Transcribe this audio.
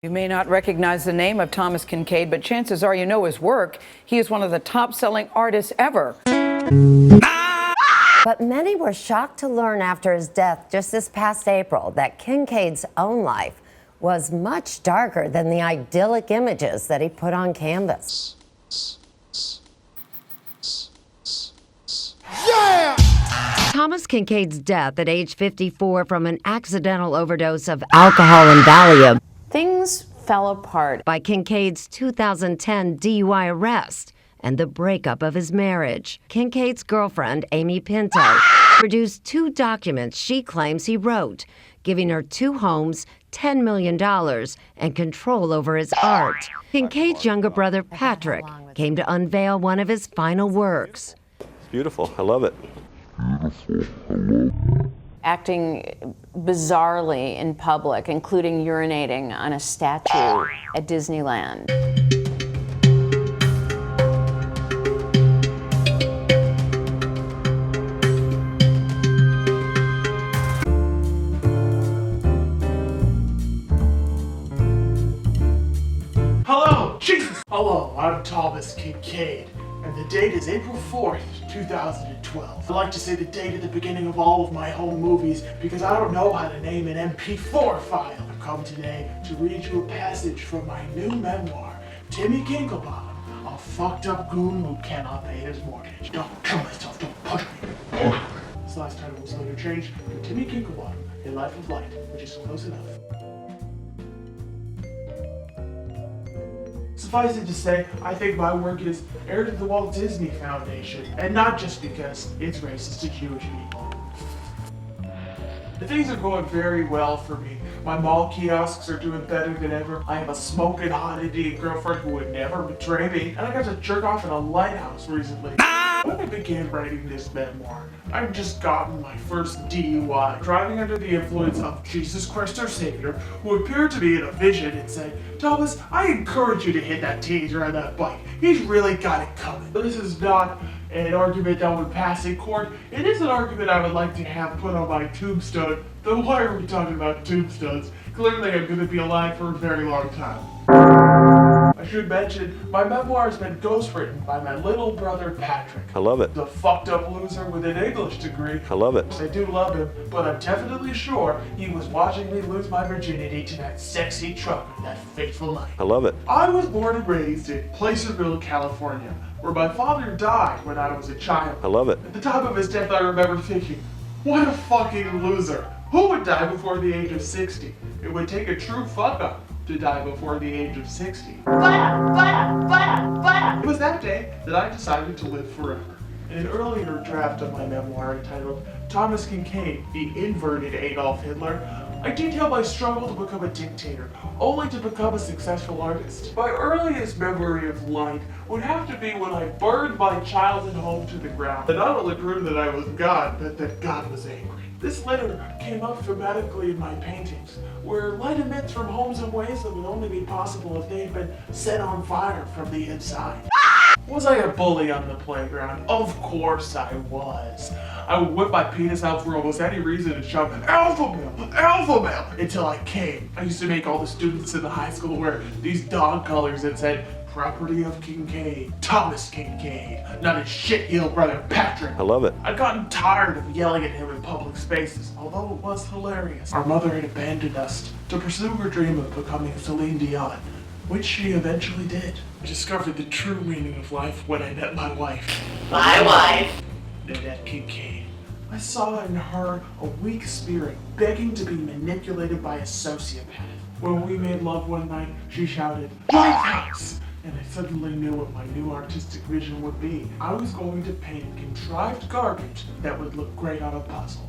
You may not recognize the name of Thomas Kinkade, but chances are you know his work. He is one of the top-selling artists ever. But many were shocked to learn after his death just this past April that Kinkade's own life was much darker than the idyllic images that he put on canvas. Yeah! Thomas Kinkade's death at age 54 from an accidental overdose of alcohol and Valium. Things fell apart By Kinkade's 2010 DUI arrest and the breakup of his marriage. Kinkade's girlfriend, Amy Pinto, produced 2 documents she claims he wrote, giving her 2 homes, $10 million, and control over his art. Kinkade's younger brother, Patrick, came to unveil one of his final works. It's beautiful. I love it. acting bizarrely in public, including urinating on a statue at Disneyland. Hello, Jesus! Hello, I'm Thomas Kinkade, and the date is April 4th, 2012. I like to say the date at the beginning of all of my home movies because I don't know how to name an MP4 file. I've come today to read you a passage from my new memoir, Timmy Kinkade, a fucked up goon who cannot pay his mortgage. Don't kill myself, don't push me. This last title was later changed to Timmy Kinkade, A Life of Light, which is close enough. Suffice it to say, I think my work is heir to the Walt Disney Foundation, and not just because it's racist to Jewish people. The things are going very well for me. My mall kiosks are doing better than ever. I have a smoking hot Indian girlfriend who would never betray me, and I got to jerk off in a lighthouse recently. When I began writing this memoir, I'd just gotten my first DUI, driving under the influence of Jesus Christ our Savior, who appeared to me in a vision and said, "Thomas, I encourage you to hit that teenager on that bike. He's really got it coming." This is not an argument that would pass in court. It is an argument I would like to have put on my tombstone. Though why are we talking about tombstones? Clearly I'm going to be alive for a very long time. I should mention, my memoir has been ghostwritten by my little brother Patrick. I love it. The fucked up loser with an English degree. I love it. I do love him, but I'm definitely sure he was watching me lose my virginity to that sexy trucker that fateful night. I love it. I was born and raised in Placerville, California, where my father died when I was a child. I love it. At the time of his death, I remember thinking, what a fucking loser. Who would die before the age of 60? It would take a true fuck-up to die before the age of 60. It was that day that I decided to live forever. In an earlier draft of my memoir entitled Thomas Kinkade, the Inverted Adolf Hitler, I detail my struggle to become a dictator, only to become a successful artist. My earliest memory of light would have to be when I burned my childhood home to the ground. And not only proved that I was God, but that God was angry. This later came up thematically in my paintings, where light emits from homes in ways that would only be possible if they had been set on fire from the inside. Was I a bully on the playground? Of course I was. I would whip my penis out for almost any reason and shout, "Alpha male! Alpha male!" until I came. I used to make all the students in the high school wear these dog collars that said, "Property of Kinkade, Thomas Kinkade, not his shit-heel brother Patrick." I love it. I'd gotten tired of yelling at him in public spaces, although it was hilarious. Our mother had abandoned us to pursue her dream of becoming Celine Dion, which she eventually did. I discovered the true meaning of life when I met my wife. My wife. Nanette Kinkade. I saw in her a weak spirit begging to be manipulated by a sociopath. When we made love one night, she shouted, "Lighthouse!" And I suddenly knew what my new artistic vision would be. I was going to paint contrived garbage that would look great on a puzzle.